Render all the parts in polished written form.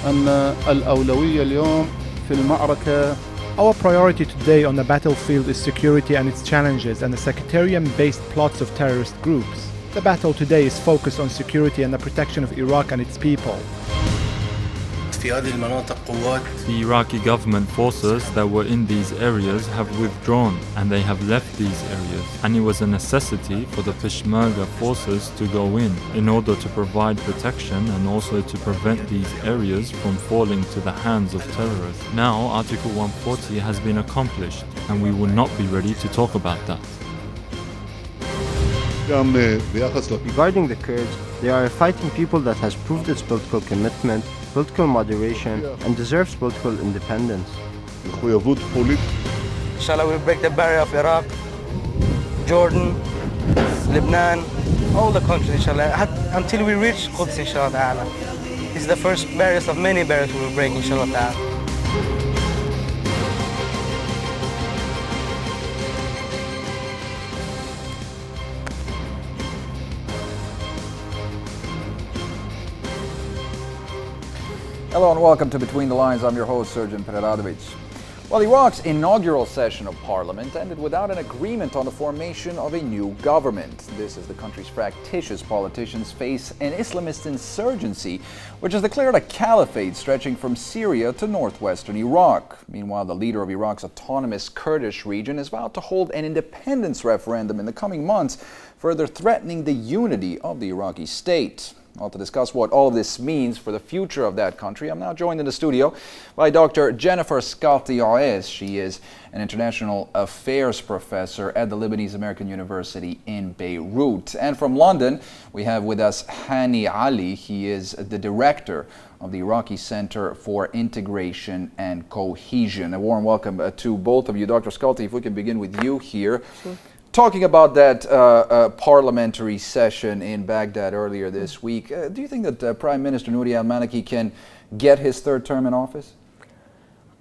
أن الأولوية اليوم في المعركة. Our priority today on the battlefield is security and its challenges and the sectarian-based plots of terrorist groups. The battle today is focused on security and the protection of Iraq and its people. The Iraqi government forces that were in these areas have withdrawn and they have left these areas, and it was a necessity for the Peshmerga forces to go in order to provide protection and also to prevent these areas from falling to the hands of terrorists. Now Article 140 has been accomplished and we will not be ready to talk about that. Regarding the Kurds, they are a fighting people that has proved its political commitment, political moderation, and deserves political independence. Inshallah, we'll break the barrier of Iraq, Jordan, Lebanon, all the countries, inshallah, until we reach Quds, inshallah. This is the first barriers of many barriers we will break, inshallah. Hello and welcome to Between the Lines. I'm your host, Sergeant Preradovic. Well, Iraq's inaugural session of parliament ended without an agreement on the formation of a new government. This as the country's fractious politicians face an Islamist insurgency, which has declared a caliphate stretching from Syria to northwestern Iraq. Meanwhile, the leader of Iraq's autonomous Kurdish region is vowed to hold an independence referendum in the coming months, further threatening the unity of the Iraqi state. Well, to discuss what all of this means for the future of that country, I'm now joined in the studio by Dr. Jennifer Skalti-Oez. She is an international affairs professor at the Lebanese American University in Beirut. And from London, we have with us Hani Ali. He is the director of the Iraqi Center for Integration and Cohesion. A warm welcome to both of you. Dr. Skalti, if we can begin with you here. Sure. Talking about that parliamentary session in Baghdad earlier this week, do you think that Prime Minister Nouri al-Maliki can get his third term in office?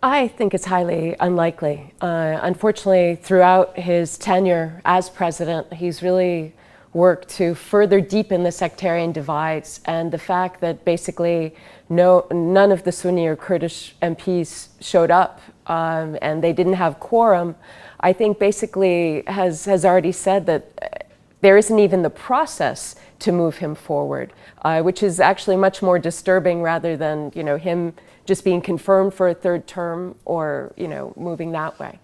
I think it's highly unlikely. Unfortunately, throughout his tenure as president, he's really worked to further deepen the sectarian divides, and the fact that basically none of the Sunni or Kurdish MPs showed up and they didn't have quorum, I think basically has already said that there isn't even the process to move him forward, which is actually much more disturbing rather than him just being confirmed for a third term or moving that way.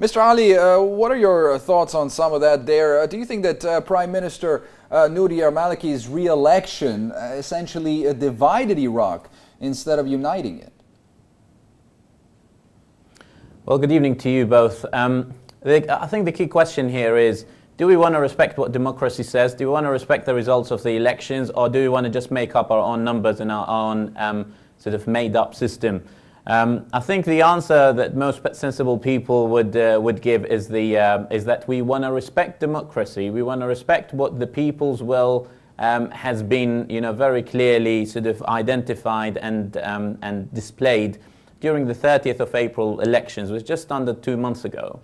Mr. Ali, what are your thoughts on some of that there? Do you think that Prime Minister Nouri al-Maliki's re-election essentially divided Iraq instead of uniting it? Well, good evening to you both. I think the key question here is, do we want to respect what democracy says? Do we want to respect the results of the elections, or do we want to just make up our own numbers in our own sort of made-up system? I think the answer that most sensible people would give is that we want to respect democracy. We want to respect what the people's will has been, very clearly sort of identified and displayed during the 30th of April elections, which was just under 2 months ago.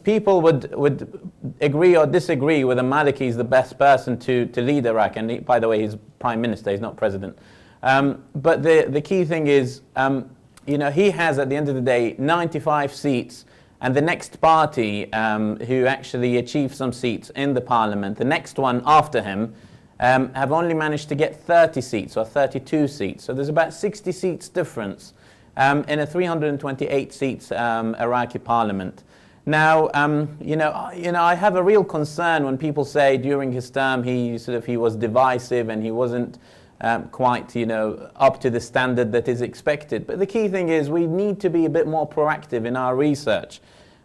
People would agree or disagree whether Maliki is the best person to lead Iraq. And by the way, he's prime minister, he's not president. But the key thing is, he has, at the end of the day, 95 seats. And the next party who actually achieved some seats in the parliament, the next one after him, have only managed to get 30 seats or 32 seats. So there's about 60 seats difference in a 328 seats Iraqi parliament. Now, I have a real concern when people say during his term he was divisive and he wasn't quite up to the standard that is expected. But the key thing is we need to be a bit more proactive in our research.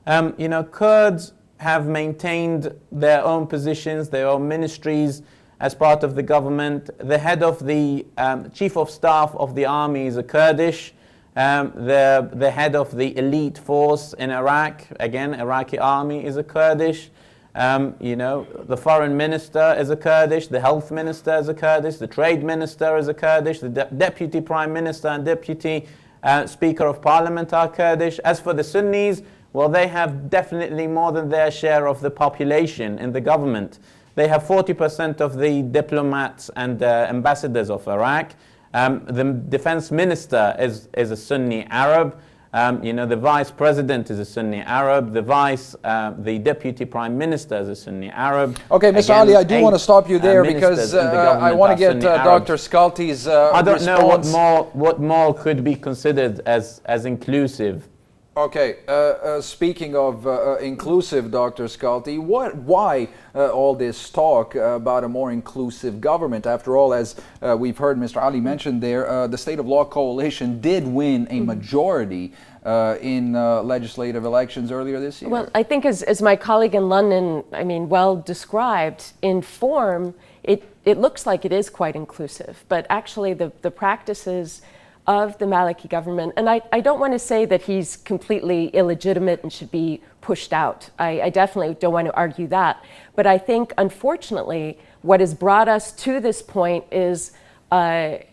Kurds have maintained their own positions, their own ministries as part of the government. The head of the chief of staff of the army is a Kurdish. The head of the elite force in Iraq, again, Iraqi army, is a Kurdish. The foreign minister is a Kurdish, the health minister is a Kurdish, the trade minister is a Kurdish, the deputy prime minister and deputy speaker of parliament are Kurdish. As for the Sunnis, well, they have definitely more than their share of the population in the government. They have 40% of the diplomats and ambassadors of Iraq. The defense minister is a Sunni Arab. The vice president is a Sunni Arab. The deputy prime minister is a Sunni Arab. Okay, Mr. Again, Ali, I do want to stop you there because I want to get Dr. Skalti's I don't response. know what more could be considered as inclusive. Okay, speaking of inclusive, Dr. Skalti, why all this talk about a more inclusive government? After all, as we've heard Mr. Ali mention there, the State of Law Coalition did win a majority in legislative elections earlier this year. Well, I think as my colleague in London, well described, in form, it looks like it is quite inclusive, but actually the practices of the Maliki government, and I don't want to say that he's completely illegitimate and should be pushed out. I definitely don't want to argue that. But I think, unfortunately, what has brought us to this point is, at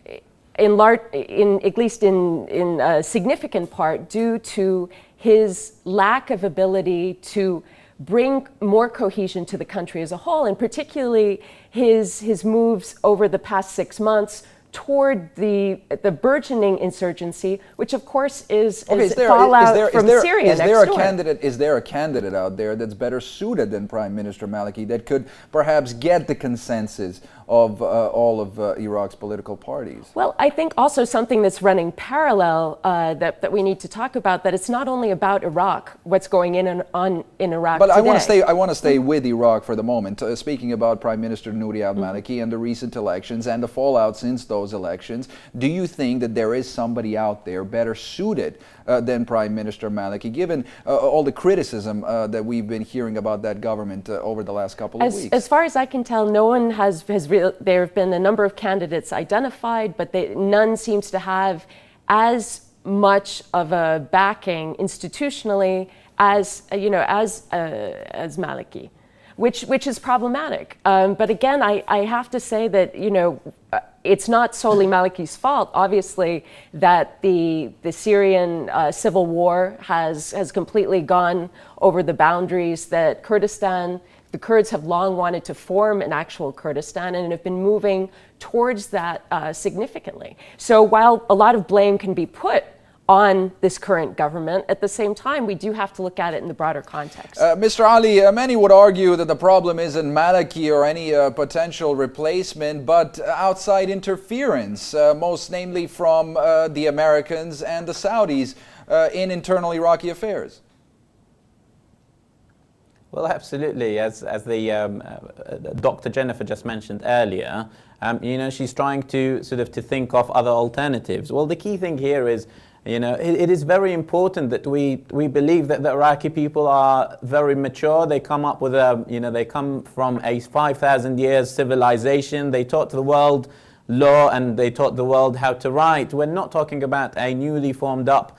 least in a significant part, due to his lack of ability to bring more cohesion to the country as a whole, and particularly his moves over the past 6 months toward the burgeoning insurgency, which of course is fallout from Syria next door. Is there a candidate out there that's better suited than Prime Minister Maliki that could perhaps get the consensus of all of Iraq's political parties? Well, I think also something that's running parallel that we need to talk about, that it's not only about Iraq, what's going in Iraq but today. I want to stay with Iraq for the moment. Speaking about Prime Minister Nouri al-Maliki and the recent elections and the fallout since those elections, do you think that there is somebody out there better suited than Prime Minister Maliki, given all the criticism that we've been hearing about that government over the last couple of weeks? As far as I can tell, no one has there have been a number of candidates identified, but none seems to have as much of a backing institutionally as Maliki, which is problematic. But again, I have to say that it's not solely Maliki's fault. Obviously, that the Syrian civil war has completely gone over the boundaries that the Kurds have long wanted to form an actual Kurdistan and have been moving towards that significantly. So while a lot of blame can be put on this current government, at the same time, we do have to look at it in the broader context. Mr. Ali, many would argue that the problem isn't Maliki or any potential replacement, but outside interference, most namely from the Americans and the Saudis in internal Iraqi affairs. Well, absolutely. As the Dr. Jennifer just mentioned earlier, she's trying to to think of other alternatives. Well, the key thing here is, it is very important that we believe that the Iraqi people are very mature. They come up with they come from a 5,000 years civilization. They taught the world law and they taught the world how to write. We're not talking about a newly formed up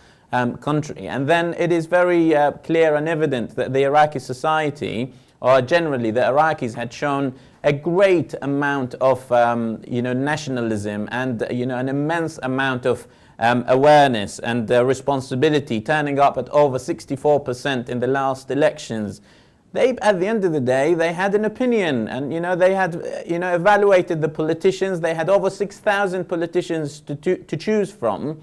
country. And then it is very clear and evident that the Iraqi society, or generally the Iraqis, had shown a great amount of nationalism and an immense amount of awareness and responsibility, turning up at over 64% in the last elections. At the end of the day, they had an opinion, and they had evaluated the politicians. They had over 6,000 politicians to choose from.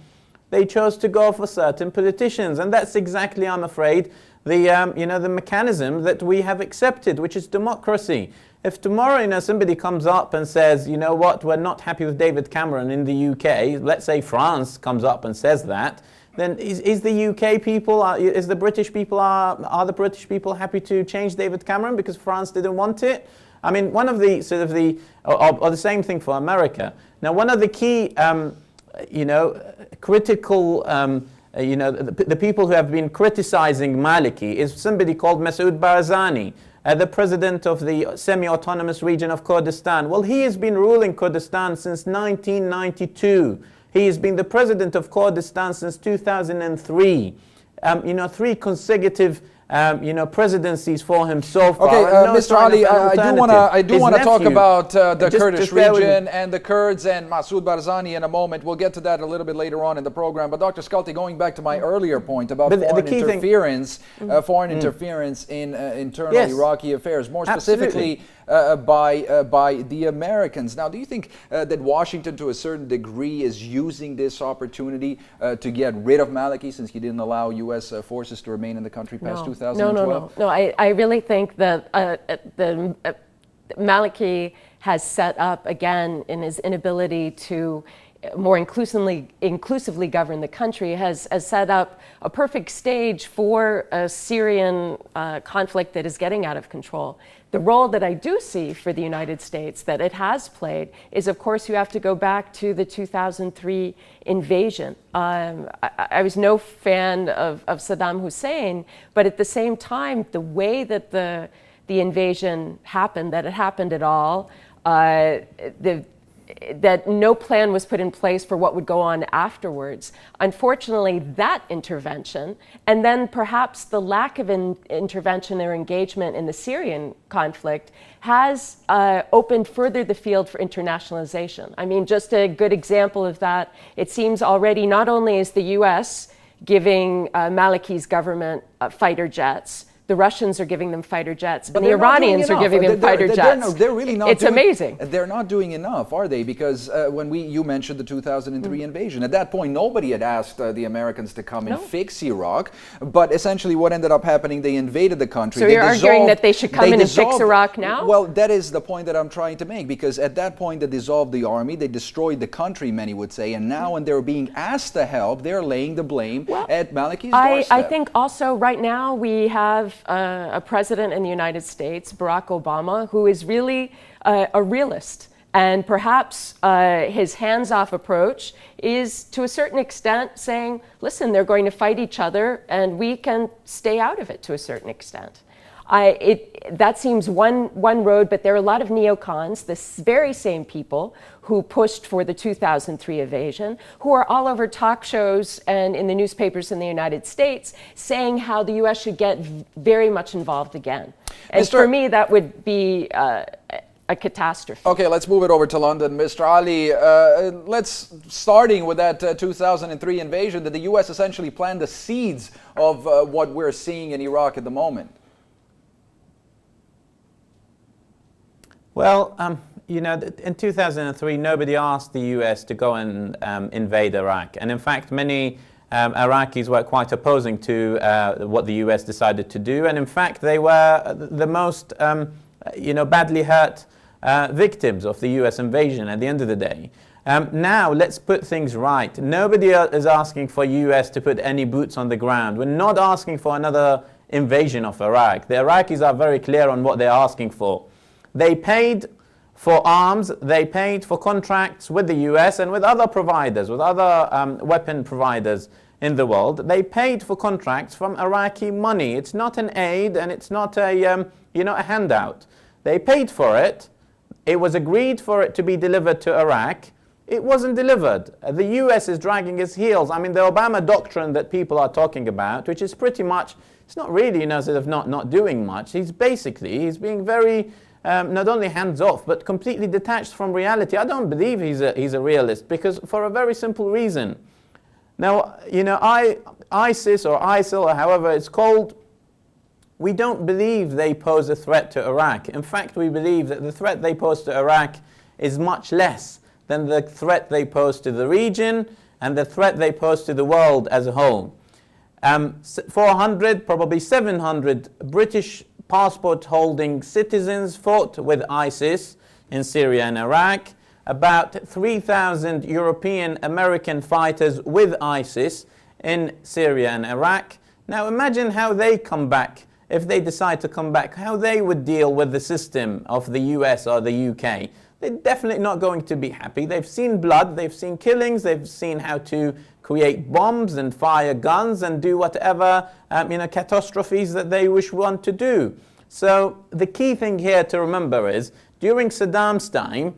They chose to go for certain politicians, and that's exactly, I'm afraid, the mechanism that we have accepted, which is democracy. If tomorrow somebody comes up and says, you know what, we're not happy with David Cameron in the UK, let's say France comes up and says that, then is the UK people, is the British people, are the British people happy to change David Cameron because France didn't want it? I mean, one of the or the same thing for America. Now, one of the key critical, the people who have been criticizing Maliki is somebody called Masoud Barzani, the president of the semi-autonomous region of Kurdistan. Well, he has been ruling Kurdistan since 1992. He has been the president of Kurdistan since 2003. 3 consecutive presidencies for him so far. Okay, and no Mr. sign Ali, of an I do alternative. want to His talk nephew- about the Kurdish just bear with me. region and the Kurds and Masoud Barzani in a moment. We'll get to that a little bit later on in the program. But Dr. Scully, going back to my earlier point about But the foreign key thing- interference, foreign interference in internal Yes. Iraqi affairs, more Absolutely. specifically by the Americans. Now, do you think that Washington, to a certain degree, is using this opportunity to get rid of Maliki, since he didn't allow U.S. Forces to remain in the country past 2012? No, I really think that Maliki has set up, again, in his inability to more inclusively govern the country, has set up a perfect stage for a Syrian conflict that is getting out of control. The role that I do see for the United States that it has played is, of course, you have to go back to the 2003 invasion. I was no fan of Saddam Hussein, but at the same time, the way that the invasion happened, that it happened at all, that no plan was put in place for what would go on afterwards. Unfortunately, that intervention, and then perhaps the lack of intervention or engagement in the Syrian conflict, has opened further the field for internationalization. I mean, just a good example of that, it seems already not only is the US giving Maliki's government fighter jets, the Russians are giving them fighter jets, and the Iranians are giving them fighter jets. They're really not. It's amazing. They're not doing enough, are they? Because when you mentioned the 2003 invasion, at that point nobody had asked the Americans to come and fix Iraq. But essentially, what ended up happening, they invaded the country. So you're arguing that they should come in and fix Iraq now? Well, that is the point that I'm trying to make. Because at that point, they dissolved the army, they destroyed the country, many would say, and now when they're being asked to help, they're laying the blame at Maliki's doorstep. I think also right now we have a president in the United States, Barack Obama, who is really a realist. And perhaps his hands-off approach is, to a certain extent, saying, listen, they're going to fight each other and we can stay out of it to a certain extent. That seems one road, but there are a lot of neocons, the very same people who pushed for the 2003 invasion, who are all over talk shows and in the newspapers in the United States saying how the U.S. should get very much involved again. And for me, that would be a catastrophe. Okay, let's move it over to London. Mr. Ali, starting with that 2003 invasion, did the U.S. essentially plant the seeds of what we're seeing in Iraq at the moment? Well, in 2003, nobody asked the US to go and invade Iraq. And in fact, many Iraqis were quite opposing to what the US decided to do. And in fact, they were the most, badly hurt victims of the US invasion at the end of the day. Now, let's put things right. Nobody is asking for US to put any boots on the ground. We're not asking for another invasion of Iraq. The Iraqis are very clear on what they're asking for. They paid for arms, they paid for contracts with the US and with other providers, with other weapon providers in the world. They paid for contracts from Iraqi money. It's not an aid and it's not a handout. They paid for it. It was agreed for it to be delivered to Iraq. It wasn't delivered. The US is dragging its heels. I mean, the Obama doctrine that people are talking about, which is pretty much, it's not really, sort of not doing much. He's being very not only hands-off, but completely detached from reality. I don't believe he's a realist, because for a very simple reason. Now, ISIS or ISIL, or however it's called, we don't believe they pose a threat to Iraq. In fact, we believe that the threat they pose to Iraq is much less than the threat they pose to the region and the threat they pose to the world as a whole. 400, probably 700 British passport-holding citizens fought with ISIS in Syria and Iraq. About 3,000 European American fighters with ISIS in Syria and Iraq. Now imagine how they come back, if they decide to come back, how they would deal with the system of the US or the UK. They're definitely not going to be happy. They've seen blood, they've seen killings, they've seen how to create bombs and fire guns and do whatever catastrophes that they want to do. So the key thing here to remember is, during Saddam's time,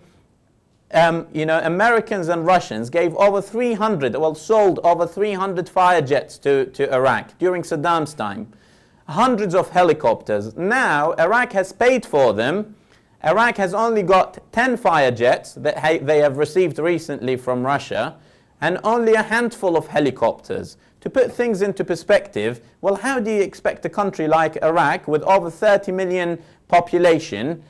Americans and Russians sold over 300 fire jets to Iraq during Saddam's time. hundreds of helicopters. Now, Iraq has paid for them. Iraq has only got 10 fire jets that they have received recently from Russia, and only a handful of helicopters. To put things into perspective, well, how do you expect a country like Iraq, with over 30 million population,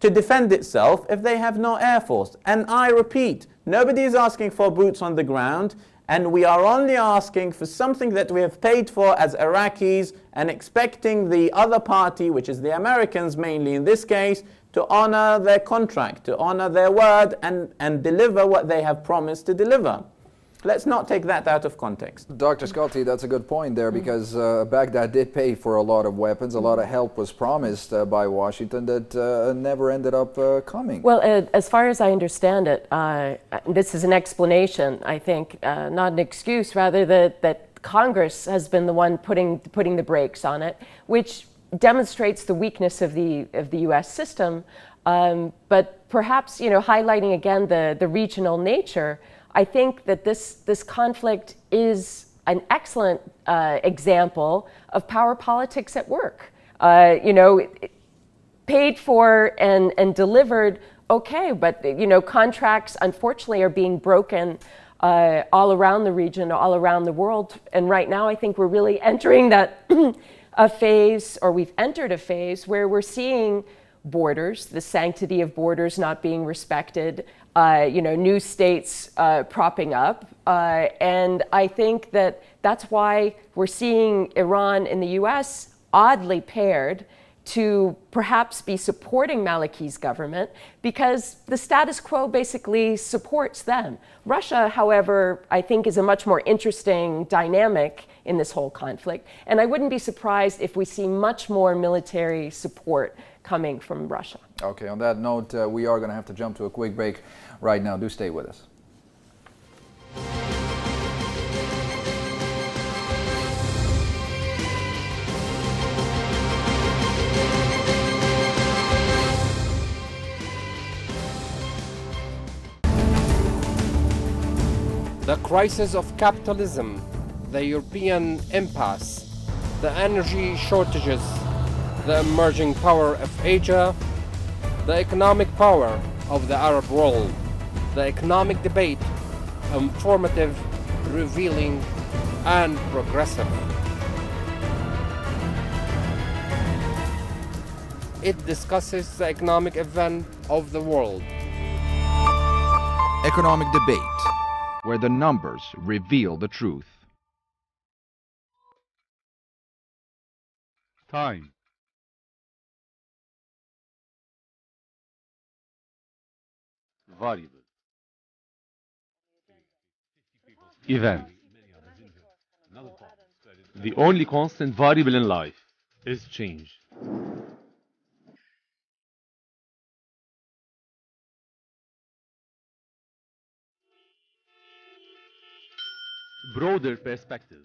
to defend itself if they have no air force? And I repeat, nobody is asking for boots on the ground, and we are only asking for something that we have paid for as Iraqis, and expecting the other party, which is the Americans mainly in this case, to honor their contract, to honor their word, and deliver what they have promised to deliver. Let's not take that out of context. Dr. Sculti, that's a good point there, because Baghdad did pay for a lot of weapons. A lot of help was promised by Washington that never ended up coming. Well, as far as I understand it, this is an explanation, I think, not an excuse, rather that Congress has been the one putting the brakes on it, which demonstrates the weakness of the U.S. system, but perhaps, highlighting again the regional nature. I think that this conflict is an excellent example of power politics at work. Paid for and delivered, okay, but contracts unfortunately are being broken all around the region, all around the world, and right now I think we're really entering that a phase, or we've entered a phase where we're seeing borders, the sanctity of borders not being respected, new states propping up. And I think that's why we're seeing Iran and the US oddly paired to perhaps be supporting Maliki's government, because the status quo basically supports them. Russia, however, I think is a much more interesting dynamic in this whole conflict. And I wouldn't be surprised if we see much more military support coming from Russia. Okay, on that note, we are going to have to jump to a quick break right now. Do stay with us. The crisis of capitalism, the European impasse, the energy shortages, the emerging power of Asia, the economic power of the Arab world, the economic debate, informative, revealing, and progressive. It discusses the economic event of the world. Economic debate, where the numbers reveal the truth. Time. Variable. Event. The only constant variable in life is change. Broader perspective.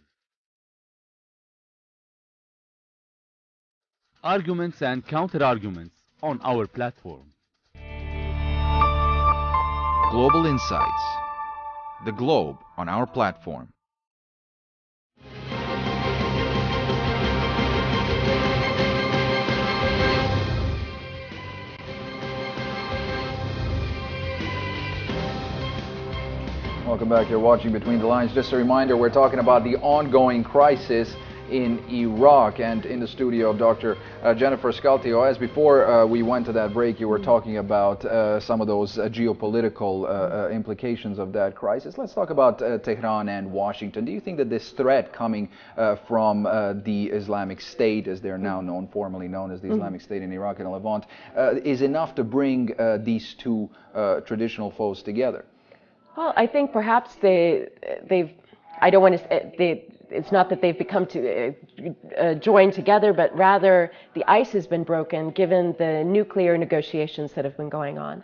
Arguments and counter-arguments on our platform. Global Insights. The globe on our platform. Welcome back. You're watching Between the Lines. Just a reminder, we're talking about the ongoing crisis in Iraq, and in the studio, Dr. Jennifer Sculti. As before we went to that break, you were talking about some of those geopolitical implications of that crisis. Let's talk about Tehran and Washington. Do you think that this threat coming from the Islamic State, as they're now known, formally known as the Islamic State in Iraq and Levant, is enough to bring these two traditional foes together? Well, I think perhaps they've, I don't want to, it's not that they've become joined together, but rather the ice has been broken given the nuclear negotiations that have been going on.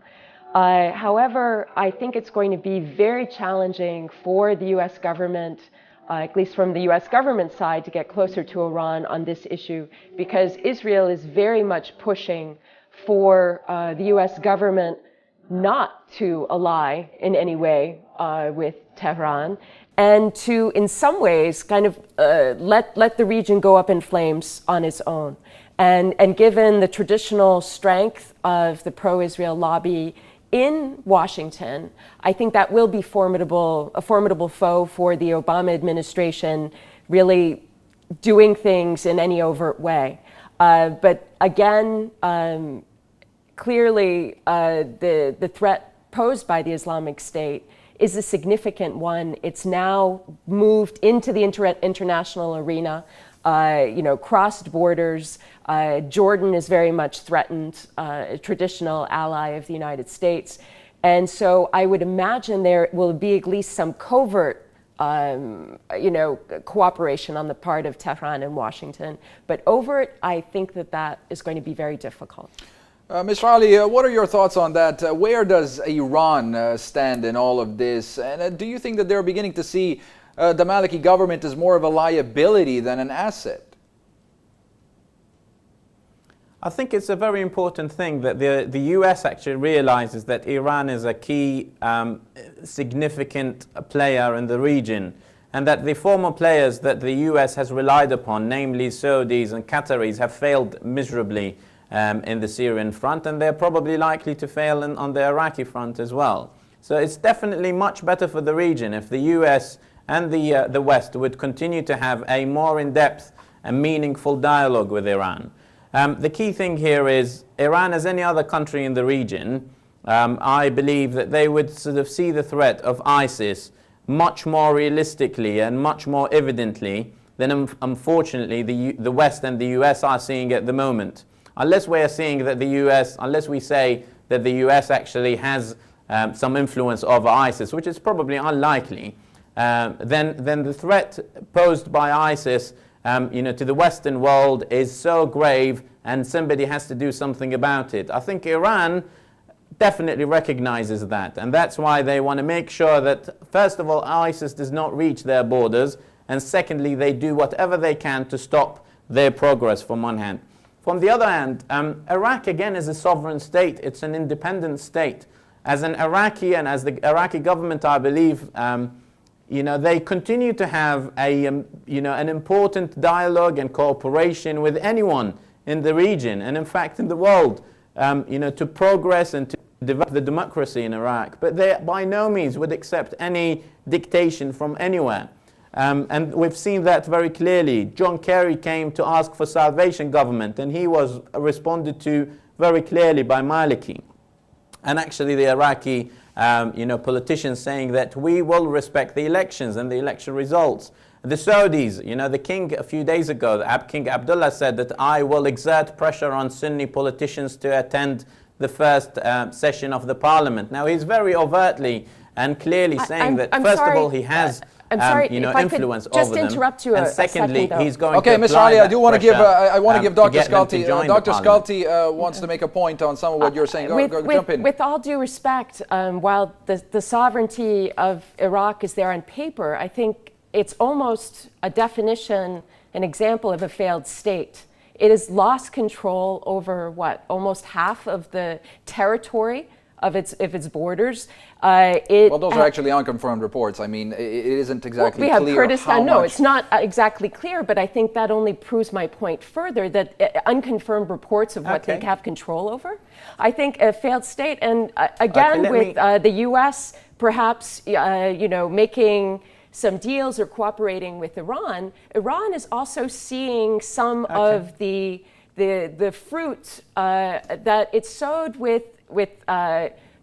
However, I think it's going to be very challenging for the U.S. government, at least from the U.S. government side, to get closer to Iran on this issue, because Israel is very much pushing for the U.S. government not to ally in any way with Tehran, and to, in some ways, kind of let the region go up in flames on its own. And given the traditional strength of the pro-Israel lobby in Washington, I think that will be a formidable foe for the Obama administration really doing things in any overt way. But again, clearly the threat posed by the Islamic State is a significant one. It's now moved into the international arena, crossed borders. Jordan is very much threatened, a traditional ally of the United States. And so I would imagine there will be at least some covert cooperation on the part of Tehran and Washington. But overt, I think that is going to be very difficult. Mr. Ali, what are your thoughts on that? Where does Iran stand in all of this? And do you think that they're beginning to see the Maliki government as more of a liability than an asset? I think it's a very important thing that the US actually realizes that Iran is a key significant player in the region, and that the former players that the US has relied upon, namely Saudis and Qataris, have failed miserably in the Syrian front, and they're probably likely to fail on the Iraqi front as well. So it's definitely much better for the region if the US and the West would continue to have a more in-depth and meaningful dialogue with Iran. The key thing here is Iran, as any other country in the region, I believe that they would sort of see the threat of ISIS much more realistically and much more evidently than unfortunately the West and the US are seeing at the moment. Unless we are seeing that unless we say that the US actually has some influence over ISIS, which is probably unlikely, then the threat posed by ISIS to the Western world is so grave, and somebody has to do something about it. I think Iran definitely recognizes that, and that's why they want to make sure that, first of all, ISIS does not reach their borders, and secondly, they do whatever they can to stop their progress from one hand. From the other hand, Iraq again is a sovereign state. It's an independent state. As an Iraqi and as the Iraqi government, I believe, they continue to have an important dialogue and cooperation with anyone in the region and, in fact, in the world, to progress and to develop the democracy in Iraq. But they by no means would accept any dictation from anywhere. And we've seen that very clearly. John Kerry came to ask for salvation government, and he was responded to very clearly by Maliki. And actually the Iraqi politicians saying that we will respect the elections and the election results. The Saudis, the king a few days ago, King Abdullah, said that I will exert pressure on Sunni politicians to attend the first session of the parliament. Now he's very overtly and clearly saying that first of all he has influence over them. Just interrupt you and secondly, he's going okay, to Mr. Ali, I do want to give Dr. Sculti. Dr. Sculti wants to make a point on some of what you're saying. Jump in. With all due respect, while the sovereignty of Iraq is there on paper, I think it's almost a definition, an example of a failed state. It has lost control over almost half of the territory of its borders. Those are actually unconfirmed reports. I mean, it isn't exactly clear. We have Kurdistan. No, it's not exactly clear, but I think that only proves my point further, that unconfirmed reports of what they have control over. I think a failed state, and again, with the U.S. perhaps, making some deals or cooperating with Iran, Iran is also seeing some of the fruit that it sowed with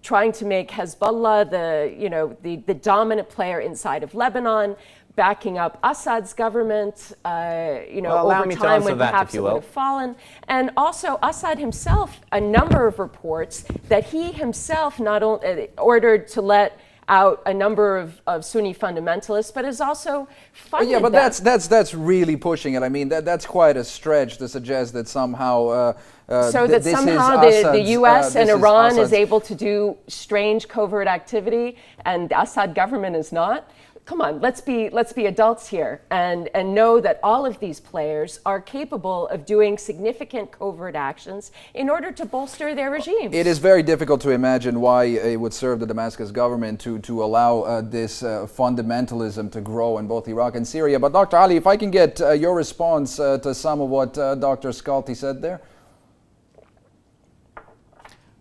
trying to make Hezbollah the dominant player inside of Lebanon, backing up Assad's government, over time when perhaps it would have fallen. And also Assad himself, a number of reports that he himself not only ordered to let out a number of Sunni fundamentalists, but has also funded them. That's really pushing it. I mean, that's quite a stretch to suggest that somehow So that somehow the U.S. and Iran is able to do strange covert activity and the Assad government is not? Come on, let's be adults here and know that all of these players are capable of doing significant covert actions in order to bolster their regimes. It is very difficult to imagine why it would serve the Damascus government to allow this fundamentalism to grow in both Iraq and Syria. But Dr. Ali, if I can get your response to some of what Dr. Sculty said there.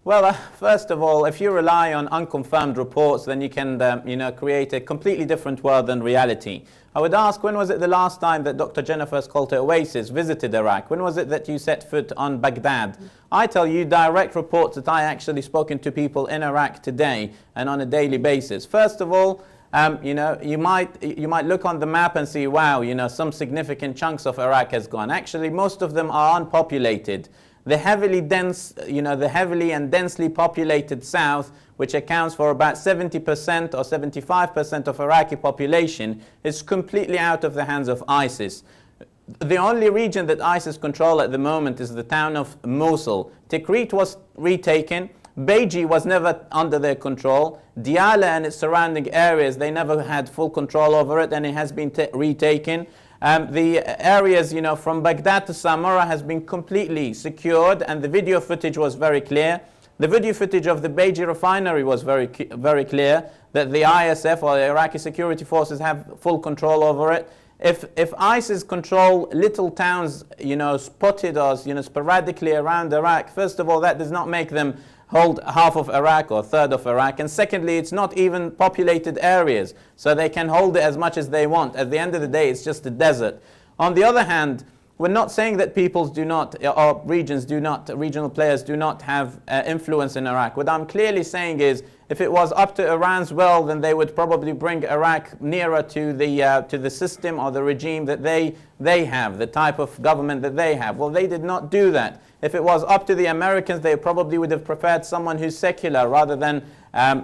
Well, first of all, if you rely on unconfirmed reports, then you can, create a completely different world than reality. I would ask, when was it the last time that Dr. Jennifer Scolter Oasis visited Iraq? When was it that you set foot on Baghdad? I tell you direct reports that I actually spoken to people in Iraq today and on a daily basis. First of all, you might look on the map and see, wow, some significant chunks of Iraq has gone. Actually, most of them are unpopulated. The heavily and densely populated south, which accounts for about 70% or 75% of Iraqi population, is completely out of the hands of ISIS. The only region that ISIS control at the moment is the town of Mosul. Tikrit was retaken. Beiji was never under their control. Diyala and its surrounding areas, they never had full control over it, and it has been retaken. The areas, from Baghdad to Samarra has been completely secured, and the video footage was very clear. The video footage of the Beiji refinery was very clear, that the ISF or the Iraqi security forces have full control over it. If ISIS control little towns, spotted or sporadically around Iraq, first of all, that does not make them hold half of Iraq or a third of Iraq, and secondly, it's not even populated areas, so they can hold it as much as they want. At the end of the day, it's just a desert. On the other hand, we're not saying that peoples do not, or regional players do not have influence in Iraq. What I'm clearly saying is, if it was up to Iran's will, then they would probably bring Iraq nearer to the system or the regime that they have, the type of government that they have. Well, they did not do that. If it was up to the Americans, they probably would have preferred someone who's secular rather than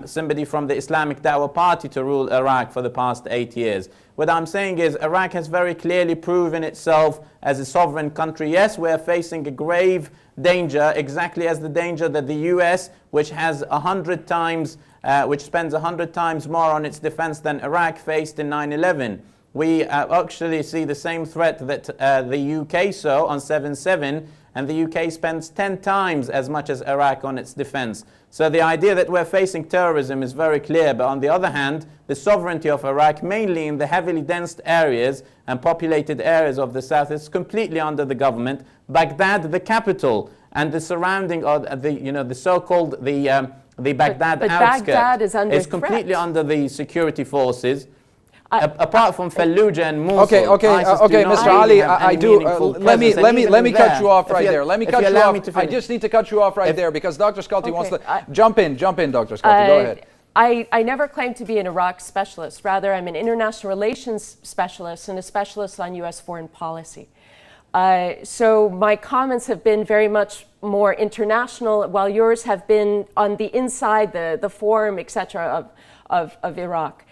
somebody from the Islamic Dawah Party to rule Iraq for the past 8 years. What I'm saying is Iraq has very clearly proven itself as a sovereign country. Yes, we're facing a grave danger, exactly as the danger that the US, which has 100 times, which spends 100 times more on its defense than Iraq, faced in 9/11. We actually see the same threat that the UK saw on 7/7, and the UK spends 10 times as much as Iraq on its defense. So the idea that we're facing terrorism is very clear, but on the other hand, the sovereignty of Iraq, mainly in the heavily dense areas and populated areas of the south, is completely under the government. Baghdad, the capital, and the surrounding, or the so-called the Baghdad outskirts, Baghdad is completely under the security forces. Apart from Fallujah and Mosul, okay, Mr. Ali, I do. Let me cut you off right there. Let me cut you off. I just need to cut you off right there because Dr. Sculty wants to jump in, Dr. Sculty. Go ahead. I never claimed to be an Iraq specialist. Rather, I'm an international relations specialist and a specialist on U.S. foreign policy. So my comments have been very much more international, while yours have been on the inside, the forum, etc. of Iraq.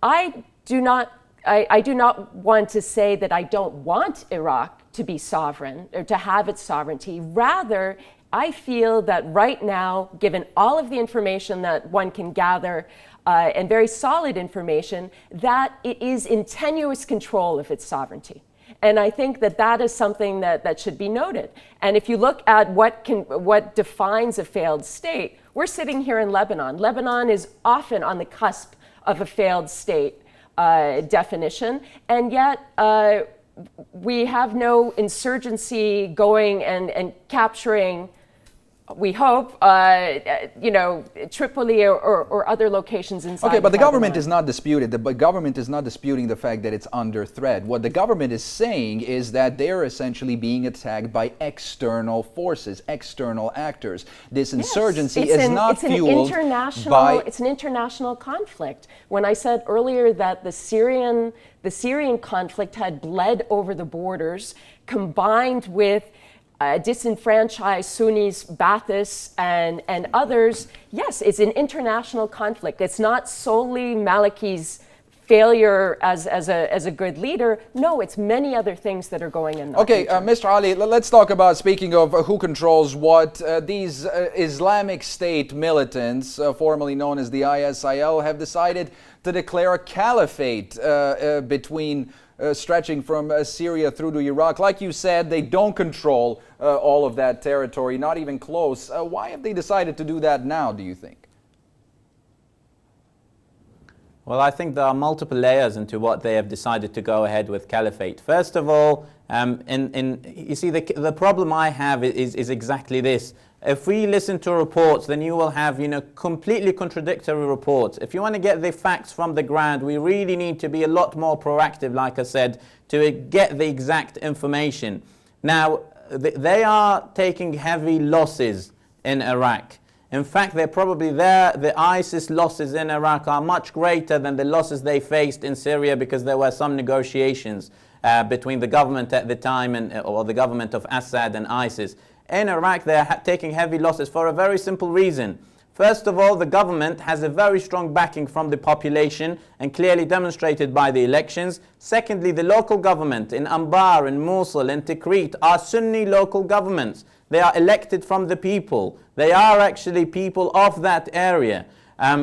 I do not want to say that I don't want Iraq to be sovereign or to have its sovereignty. Rather, I feel that right now, given all of the information that one can gather, and very solid information, that it is in tenuous control of its sovereignty. And I think that that is something that should be noted. And if you look at what defines a failed state, we're sitting here in Lebanon. Lebanon is often on the cusp of a failed state definition, and yet we have no insurgency going and capturing, we hope, Tripoli or other locations inside. Okay, but the government is not disputed. The government is not disputing the fact that it's under threat. What the government is saying is that they're essentially being attacked by external forces, external actors. This insurgency is not fueled by... It's an international conflict. When I said earlier that the Syrian conflict had bled over the borders, combined with disenfranchised Sunnis, Baathists, and others, yes, it's an international conflict. It's not solely Maliki's failure as a good leader. No, it's many other things that are going in. Okay, Mr. Ali, let's talk about, speaking of who controls what, these Islamic State militants, formerly known as the ISIL, have decided to declare a caliphate between stretching from Syria through to Iraq. Like you said, they don't control all of that territory, not even close. Why have they decided to do that now, do you think? Well, I think there are multiple layers into what they have decided to go ahead with caliphate. First of all, you see, the problem I have is exactly this. If we listen to reports, then you will have, completely contradictory reports. If you want to get the facts from the ground, we really need to be a lot more proactive, like I said, to get the exact information. Now, they are taking heavy losses in Iraq. In fact, the ISIS losses in Iraq are much greater than the losses they faced in Syria, because there were some negotiations between the government at the time or the government of Assad and ISIS. In Iraq, they are taking heavy losses for a very simple reason. First of all, the government has a very strong backing from the population, and clearly demonstrated by the elections. Secondly, the local government in Anbar, in Mosul, in Tikrit are Sunni local governments. They are elected from the people. They are actually people of that area.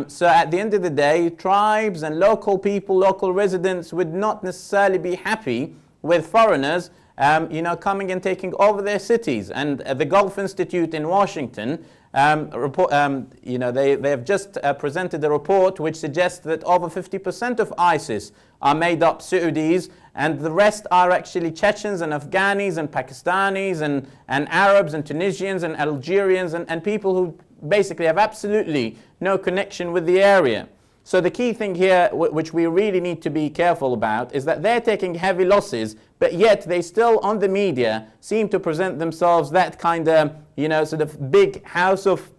So at the end of the day, tribes and local people, local residents would not necessarily be happy with foreigners coming and taking over their cities. And the Gulf Institute in Washington, they have just presented a report which suggests that over 50% of ISIS are made up Saudis, and the rest are actually Chechens and Afghanis and Pakistanis and Arabs and Tunisians and Algerians and people who basically have absolutely no connection with the area. So the key thing here, which we really need to be careful about, is that they're taking heavy losses, but yet they still, on the media, seem to present themselves that kind of, sort of big house of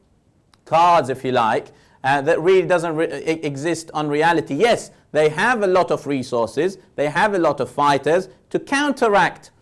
cards, if you like, that really doesn't exist on reality. Yes, they have a lot of resources, they have a lot of fighters. To counteract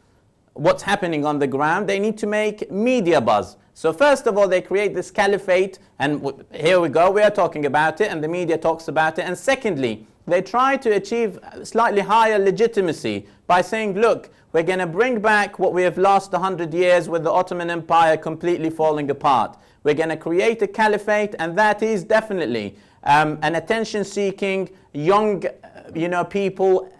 what's happening on the ground, they need to make media buzz. So first of all, they create this caliphate, and here we go, we are talking about it, and the media talks about it. And secondly, they try to achieve slightly higher legitimacy by saying, look, we're going to bring back what we have lost 100 years with the Ottoman Empire completely falling apart. We're going to create a caliphate, and that is definitely an attention-seeking, young, people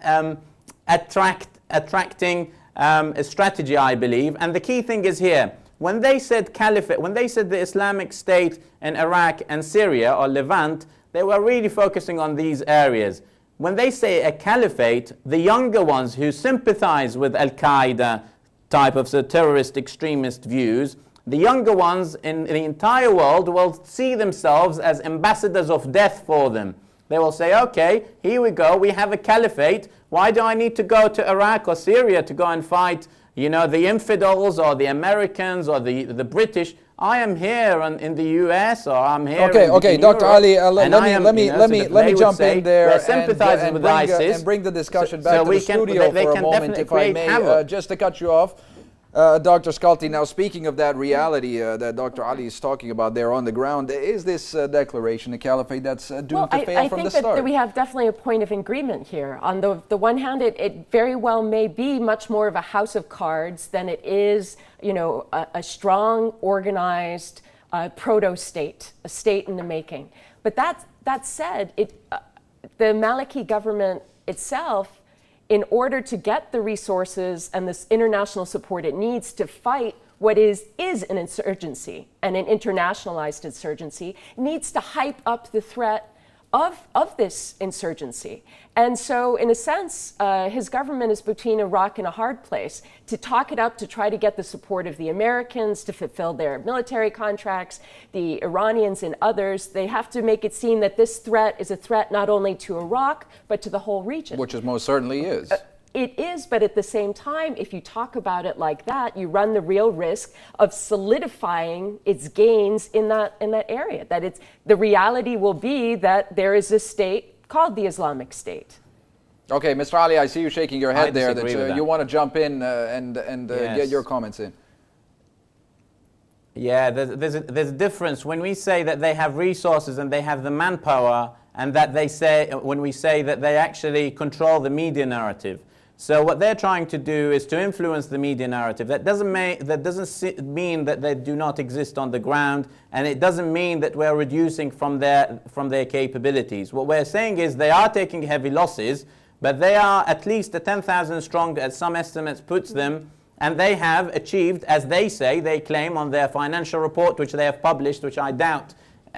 attracting a strategy, I believe. And the key thing is here, when they said caliphate, when they said the Islamic State in Iraq and Syria or Levant, they were really focusing on these areas. When they say a caliphate, the younger ones who sympathize with Al-Qaeda type of terrorist extremist views, the younger ones in the entire world will see themselves as ambassadors of death for them. They will say, okay, here we go, we have a caliphate. Why do I need to go to Iraq or Syria to go and fight, the infidels or the Americans or the British? I am here in the US, or I'm here in Dr. Ali, let me jump in there and bring the discussion back to the studio for a moment, if I may, just to cut you off. Dr. Sculty, now speaking of that reality that Dr. Ali is talking about there on the ground, is this declaration a caliphate that's doomed to fail from the start? I think that we have definitely a point of agreement here. On the one hand, it very well may be much more of a house of cards than it is, a strong, organized proto-state, a state in the making. But that said, the Maliki government itself, in order to get the resources and this international support it needs to fight what is an insurgency and an internationalized insurgency, needs to hype up the threat of this insurgency. And so, in a sense, his government is between a rock and a hard place. To talk it up, to try to get the support of the Americans to fulfill their military contracts, the Iranians and others, they have to make it seem that this threat is a threat not only to Iraq, but to the whole region. Which it most certainly is. It is, but at the same time, if you talk about it like that, you run the real risk of solidifying its gains in that area. That the reality will be that there is a state called the Islamic State. Okay, Mr. Ali, I see you shaking your head there. That you want to jump in and yes. get your comments in. Yeah, there's a difference when we say that they have resources and they have the manpower, and that when we say that they actually control the media narrative. So what they're trying to do is to influence the media narrative. That doesn't mean that they do not exist on the ground, and it doesn't mean that we're reducing from their capabilities. What we're saying is they are taking heavy losses, but they are at least 10,000 strong, as some estimates puts them, and they have achieved, as they say, they claim on their financial report, which they have published, which I doubt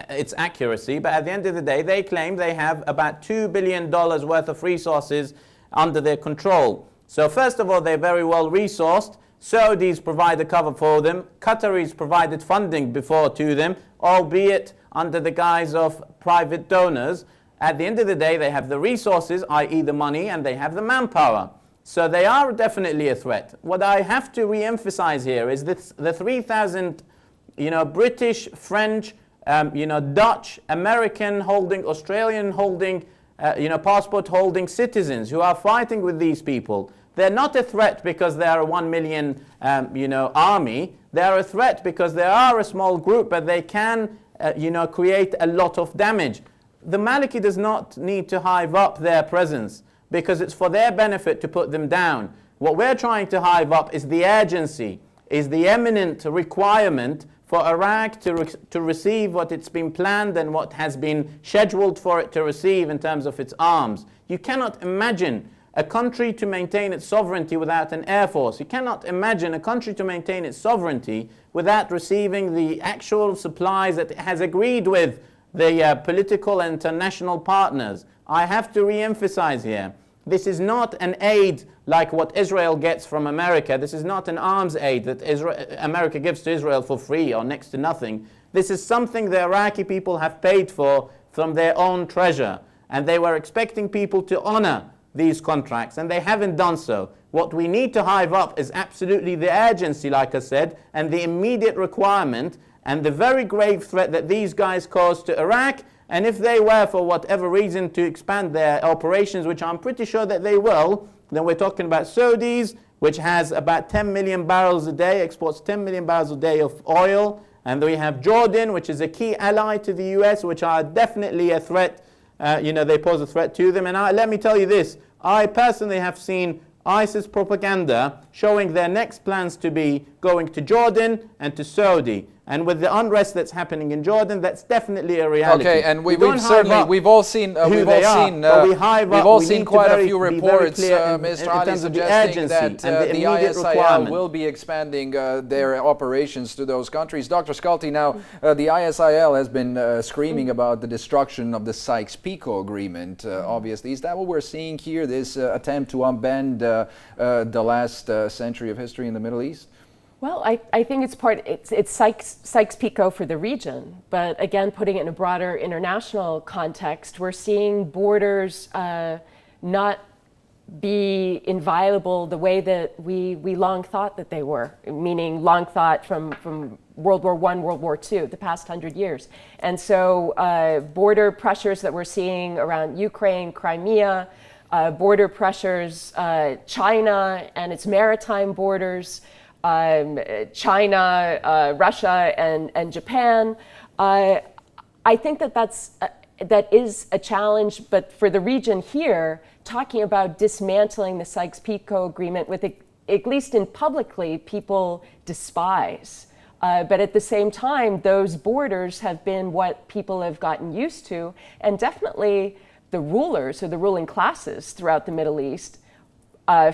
its accuracy, but at the end of the day, they claim they have about $2 billion worth of resources under their control. So first of all, they're very well resourced. Saudis provide the cover for them. Qataris provided funding before to them, albeit under the guise of private donors. At the end of the day, they have the resources, i.e. the money, and they have the manpower. So they are definitely a threat. What I have to re-emphasize here is that the 3,000, British, French, Dutch, American holding, Australian holding, passport holding citizens who are fighting with these people. They're not a threat because they are a 1 million, army. They are a threat because they are a small group, but they can, create a lot of damage. The Maliki does not need to hive up their presence because it's for their benefit to put them down. What we're trying to hive up is the urgency, is the imminent requirement for Iraq to receive what it's been planned and what has been scheduled for it to receive in terms of its arms. You cannot imagine a country to maintain its sovereignty without an air force. You cannot imagine a country to maintain its sovereignty without receiving the actual supplies that it has agreed with the political and international partners. I have to re-emphasize here, this is not an aid like what Israel gets from America. This is not an arms aid that America gives to Israel for free or next to nothing. This is something the Iraqi people have paid for from their own treasure. And they were expecting people to honor these contracts, and they haven't done so. What we need to hive up is absolutely the urgency, like I said, and the immediate requirement, and the very grave threat that these guys cause to Iraq. And if they were, for whatever reason, to expand their operations, which I'm pretty sure that they will, then we're talking about Saudis, which has about 10 million barrels a day, exports 10 million barrels a day of oil. And then we have Jordan, which is a key ally to the US, which are definitely a threat. They pose a threat to them. And let me tell you this, I personally have seen ISIS propaganda showing their next plans to be going to Jordan and to Saudi. And with the unrest that's happening in Jordan, that's definitely a reality. Okay, and we've all seen quite a few reports, Mr. Ali, suggesting that the ISIL will be expanding their operations to those countries. Dr. Sculti, now the ISIL has been screaming about the destruction of the Sykes-Picot Agreement. Obviously, is that what we're seeing here? This attempt to upend the last century of history in the Middle East? Well, I think it's Sykes-Picot for the region, but again, putting it in a broader international context, we're seeing borders not be inviolable the way that we long thought that they were, meaning long thought from World War I, World War II, the past 100 years. And so border pressures that we're seeing around Ukraine, Crimea, border pressures, China and its maritime borders, China, Russia, and Japan. I think that is a challenge, but for the region here, talking about dismantling the Sykes-Picot Agreement, with at least in publicly, people despise. But at the same time, those borders have been what people have gotten used to, and definitely the rulers or the ruling classes throughout the Middle East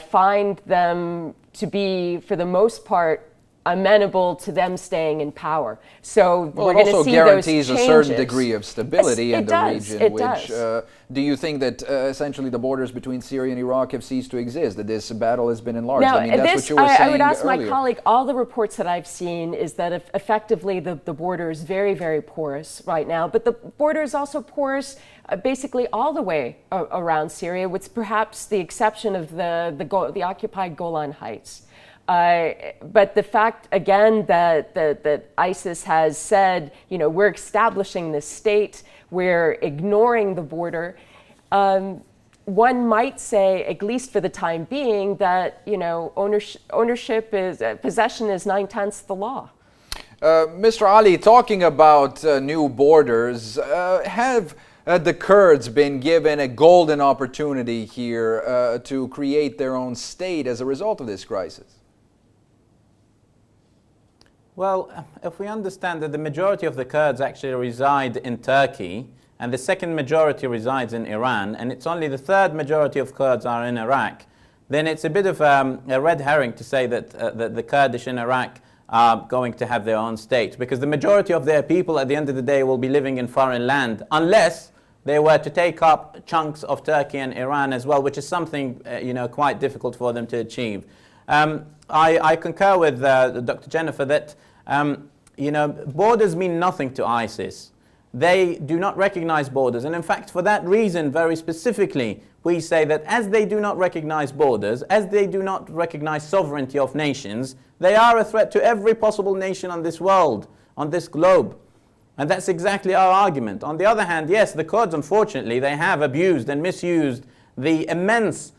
find them to be, for the most part, amenable to them staying in power. So we're going to see those changes. It also guarantees a certain degree of stability in the region. It does. Do you think that essentially the borders between Syria and Iraq have ceased to exist, that this battle has been enlarged? Now, that's what you were saying I would ask earlier. my colleague, all the reports that I've seen is that effectively the border is very, very porous right now, but the border is also porous basically all the way around Syria, with perhaps the exception of the occupied Golan Heights. But the fact, again, that ISIS has said, we're establishing this state, we're ignoring the border, one might say, at least for the time being, that ownership is possession is 9/10 the law. Mr. Ali, talking about new borders, have the Kurds been given a golden opportunity here to create their own state as a result of this crisis? Well, if we understand that the majority of the Kurds actually reside in Turkey, and the second majority resides in Iran, and it's only the third majority of Kurds are in Iraq, then it's a bit of a red herring to say that, that the Kurdish in Iraq are going to have their own state, because the majority of their people at the end of the day will be living in foreign land, unless they were to take up chunks of Turkey and Iran as well, which is something quite difficult for them to achieve. I concur with Dr. Jennifer that borders mean nothing to ISIS. They do not recognize borders, and in fact for that reason very specifically we say that as they do not recognize borders, as they do not recognize sovereignty of nations, they are a threat to every possible nation on this world, on this globe. And that's exactly our argument. On the other hand, yes, the Kurds, unfortunately, they have abused and misused the immense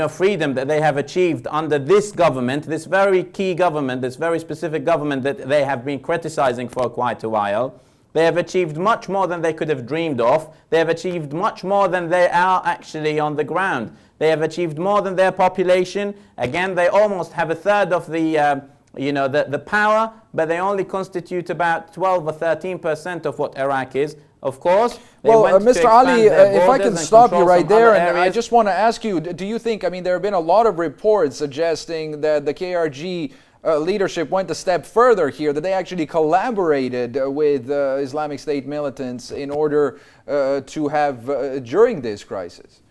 freedom that they have achieved under this government, this very key government, this very specific government that they have been criticizing for quite a while. They have achieved much more than they could have dreamed of. They have achieved much more than they are actually on the ground. They have achieved more than their population. Again, they almost have a third of the power, but they only constitute about 12 or 13% of what Iraq is. Of course, well, Mr. Ali, if I can stop you right there, and I just want to ask you, do you think, there have been a lot of reports suggesting that the KRG leadership went a step further here, that they actually collaborated with Islamic State militants in order to have, during this crisis?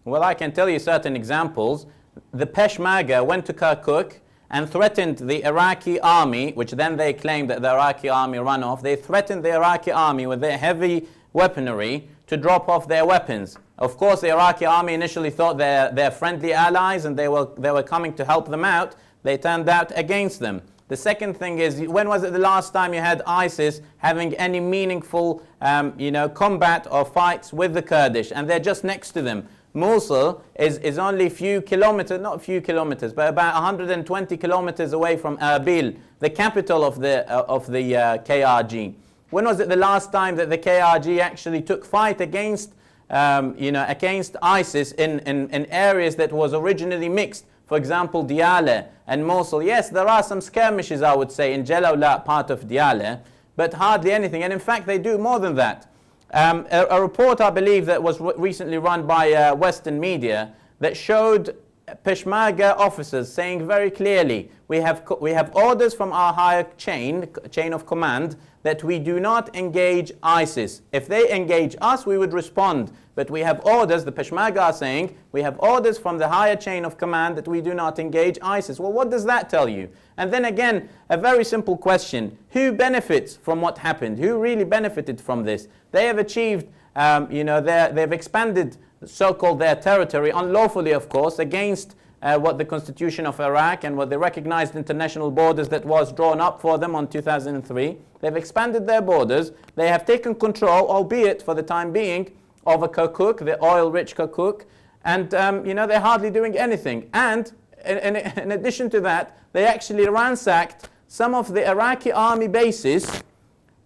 Well, I can tell you certain examples. The Peshmerga went to Kirkuk and threatened the Iraqi army, which then they claimed that the Iraqi army ran off. They threatened the Iraqi army with their heavy weaponry to drop off their weapons. Of course, the Iraqi army initially thought they're friendly allies and they were coming to help them out. They turned out against them. The second thing is, when was it the last time you had ISIS having any meaningful combat or fights with the Kurdish? And they're just next to them. Mosul is only a few kilometers, not a few kilometers, but about 120 kilometers away from Erbil, the capital of the KRG. When was it the last time that the KRG actually took fight against against ISIS in areas that was originally mixed? For example, Diyala and Mosul. Yes, there are some skirmishes, I would say, in Jalawla, part of Diyala, but hardly anything. And in fact, they do more than that. A report, I believe, that was recently run by Western media that showed Peshmerga officers saying very clearly, we have orders from our higher chain of command that we do not engage ISIS. If they engage us, we would respond. But we have orders, the Peshmerga are saying, we have orders from the higher chain of command that we do not engage ISIS. Well, what does that tell you? And then again, a very simple question. Who benefits from what happened? Who really benefited from this? They have achieved, they've expanded so-called their territory, unlawfully of course, against what the constitution of Iraq and what the recognized international borders that was drawn up for them on 2003. They've expanded their borders. They have taken control, albeit for the time being, over Kirkuk, the oil-rich Kirkuk, and they're hardly doing anything. And in addition to that, they actually ransacked some of the Iraqi army bases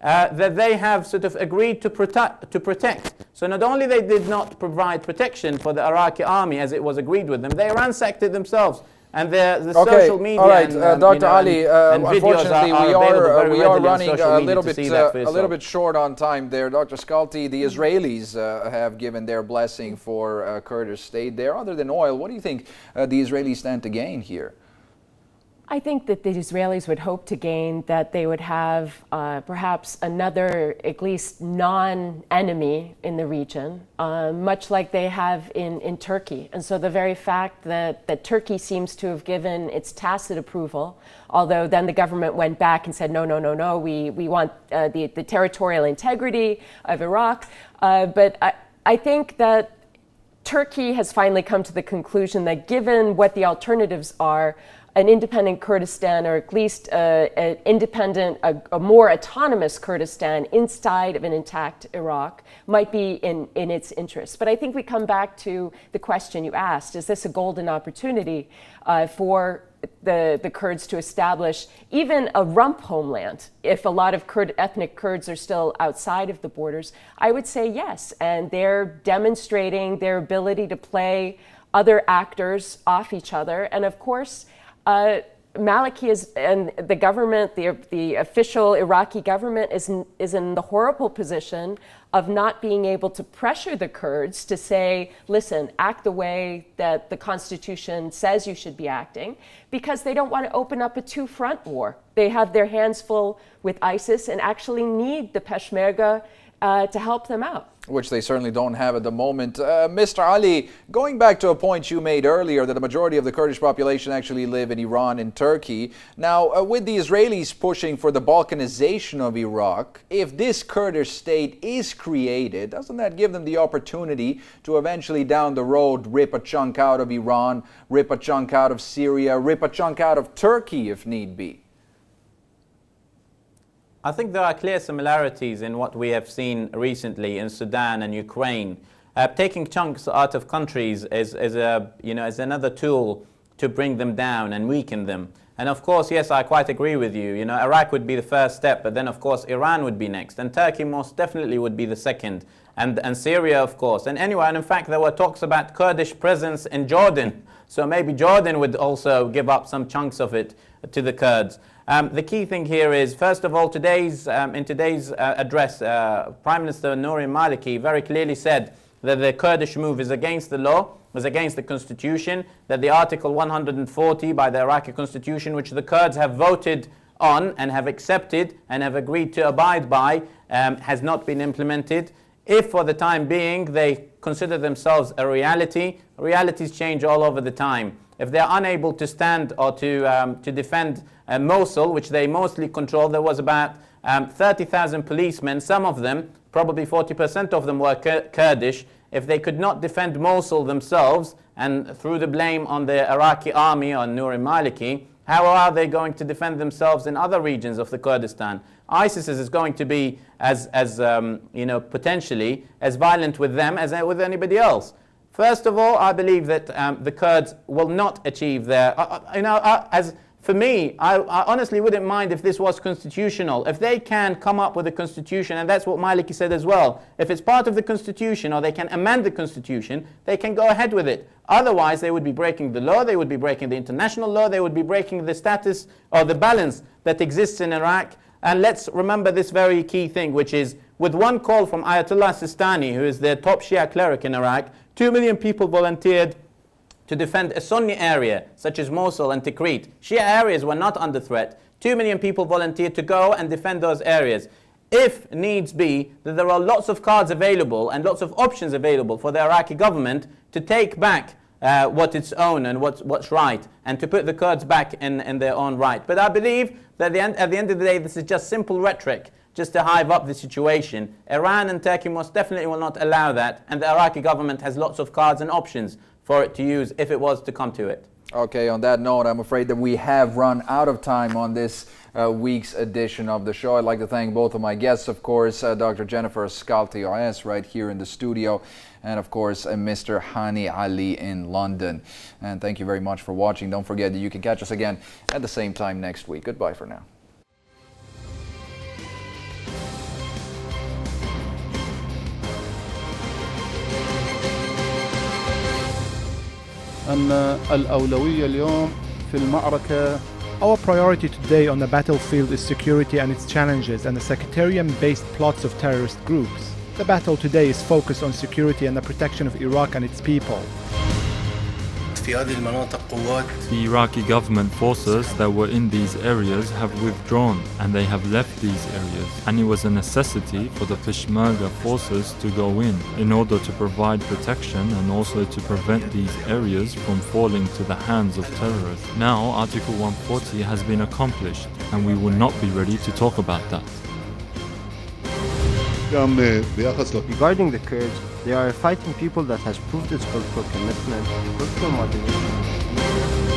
that they have sort of agreed to protect. So not only they did not provide protection for the Iraqi army as it was agreed with them, they ransacked it themselves. And the social media. All right, and, Dr. Ali. and Unfortunately, we are running a little bit short short on time there. Dr. Skalti, the Israelis have given their blessing for a Kurdish state there. Other than oil, what do you think the Israelis stand to gain here? I think that the Israelis would hope to gain that they would have perhaps another, at least non-enemy in the region, much like they have in Turkey. And so the very fact that Turkey seems to have given its tacit approval, although then the government went back and said, no, we want the territorial integrity of Iraq. But I think that Turkey has finally come to the conclusion that given what the alternatives are, an independent Kurdistan, or at least an independent, a more autonomous Kurdistan inside of an intact Iraq might be in its interest. But I think we come back to the question you asked: is this a golden opportunity for the Kurds to establish even a rump homeland if a lot of ethnic Kurds are still outside of the borders? I would say yes, and they're demonstrating their ability to play other actors off each other. And of course, Maliki and the government, the official Iraqi government, is in the horrible position of not being able to pressure the Kurds to say, listen, act the way that the constitution says you should be acting, because they don't want to open up a two-front war. They have their hands full with ISIS and actually need the Peshmerga to help them out. Which they certainly don't have at the moment. Mr. Ali, going back to a point you made earlier that the majority of the Kurdish population actually live in Iran and Turkey. Now, with the Israelis pushing for the Balkanization of Iraq, if this Kurdish state is created, doesn't that give them the opportunity to eventually down the road rip a chunk out of Iran, rip a chunk out of Syria, rip a chunk out of Turkey if need be? I think there are clear similarities in what we have seen recently in Sudan and Ukraine. Taking chunks out of countries is another tool to bring them down and weaken them. And of course, yes, I quite agree with you. Iraq would be the first step, but then of course Iran would be next, and Turkey most definitely would be the second, and Syria, of course. And anyway, and in fact, there were talks about Kurdish presence in Jordan. So maybe Jordan would also give up some chunks of it to the Kurds. The key thing here is, first of all, in today's address, Prime Minister Nouri Maliki very clearly said that the Kurdish move is against the law, is against the constitution, that the Article 140 by the Iraqi constitution, which the Kurds have voted on and have accepted and have agreed to abide by, has not been implemented. If for the time being they consider themselves a reality, realities change all over the time. If they're unable to stand or to defend Mosul, which they mostly control, there was about 30,000 policemen, some of them, probably 40% of them were Kurdish. If they could not defend Mosul themselves and threw the blame on the Iraqi army, on Nouri Maliki, how are they going to defend themselves in other regions of the Kurdistan? ISIS is going to be potentially as violent with them as with anybody else. First of all, I believe that the Kurds will not achieve their, for me, I honestly wouldn't mind if this was constitutional. If they can come up with a constitution, and that's what Maliki said as well, if it's part of the constitution or they can amend the constitution, they can go ahead with it. Otherwise, they would be breaking the law, they would be breaking the international law, they would be breaking the status or the balance that exists in Iraq. And let's remember this very key thing, which is, with one call from Ayatollah Sistani, who is the top Shia cleric in Iraq, 2 million people volunteered to defend a Sunni area, such as Mosul and Tikrit. Shia areas were not under threat. 2 million people volunteered to go and defend those areas. If needs be, that there are lots of cards available and lots of options available for the Iraqi government to take back what it's own and what's right, and to put the Kurds back in their own right. But I believe that at the end of the day, this is just simple rhetoric, just to hive up the situation. Iran and Turkey most definitely will not allow that, and the Iraqi government has lots of cards and options for it to use if it was to come to it. Okay, on that note, I'm afraid that we have run out of time on this week's edition of the show. I'd like to thank both of my guests, of course, Dr. Jennifer Skalti-OS right here in the studio, and of course, Mr. Hani Ali in London. And thank you very much for watching. Don't forget that you can catch us again at the same time next week. Goodbye for now. أن الأولوية اليوم في المعركة. Our priority today on the battlefield is security and its challenges and the sectarian-based plots of terrorist groups. The battle today is focused on security and the protection of Iraq and its people. The Iraqi government forces that were in these areas have withdrawn, and they have left these areas, and it was a necessity for the Peshmerga forces to go in order to provide protection and also to prevent these areas from falling to the hands of terrorists. Now Article 140 has been accomplished, and we will not be ready to talk about that. Regarding the Kurds, they are a fighting people that has proved its political commitment, political moderation.